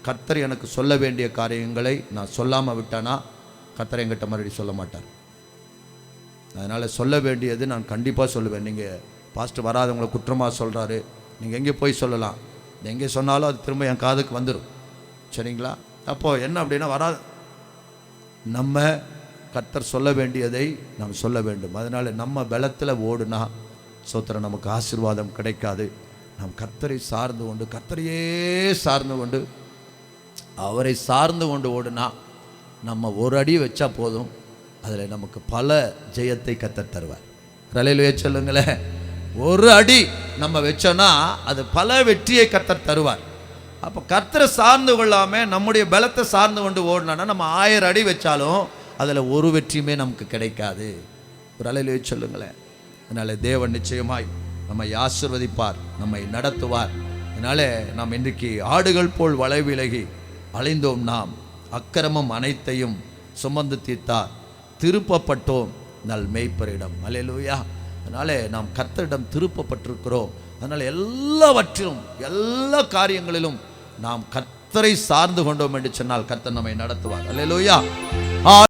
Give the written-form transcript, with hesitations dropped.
கர்த்தர் எனக்கு சொல்ல வேண்டிய காரியங்களை நான் சொல்லாமல் விட்டானா கர்த்தர் என்கிட்ட மறுபடியும் சொல்ல மாட்டார். அதனால் சொல்ல வேண்டியது நான் கண்டிப்பாக சொல்லுவேன். நீங்கள் பாஸ்டர் வராதவங்களை குற்றமாக சொல்கிறாரு, நீங்கள் எங்கே போய் சொல்லலாம், எங்கே சொன்னாலும் அது திரும்ப என் காதுக்கு வந்துடும். சரிங்களா? அப்போது என்ன அப்படின்னா நம்ம கர்த்தர் சொல்ல வேண்டியதை நாம் சொல்ல வேண்டும். அதனால் நம்ம பலத்தில் ஓடுனா சோத்திரம் நமக்கு ஆசீர்வாதம் கிடைக்காது. நாம் கர்த்தரை சார்ந்து கொண்டு கர்த்தரையே சார்ந்து கொண்டு அவரை சார்ந்து கொண்டு ஓடுனா நம்ம ஒரு அடி வச்சா போதும், அதில் நமக்கு பல ஜெயத்தை கர்த்தர் தருவார். ரலையிலே சொல்லுங்களேன், ஒரு அடி நம்ம வச்சோன்னா அது பல வெற்றியை கர்த்தர் தருவார். அப்போ கர்த்தரை சார்ந்து கொள்ளாமல் நம்முடைய பலத்தை சார்ந்து கொண்டு ஓடினா நம்ம 1000 அடி வச்சாலும் அதில் ஒரு வெற்றியுமே நமக்கு கிடைக்காது. ஒரு அலையிலே சொல்லுங்களேன். அதனால் தேவன் நிச்சயமாய் நம்மை ஆசீர்வதிப்பார், நம்மை நடத்துவார். அதனால நாம் இன்றைக்கு ஆடுகள் போல் வலை விலகி அலைந்தோம், நாம் அக்கிரமம் அனைத்தையும் சுமந்து தீர்த்தார், திருப்பப்பட்டோம் நல் மேய்ப்பரிடம். அல்லேலூயா. அதனால நாம் கர்த்தரிடம் திருப்பப்பட்டிருக்கிறோம். அதனால் எல்லாவற்றிலும் எல்லா காரியங்களிலும் நாம் கர்த்தரை சார்ந்து கொண்டோம் என்று சொன்னால் கர்த்தர் நம்மை நடத்துவார். அல்லேலூயா.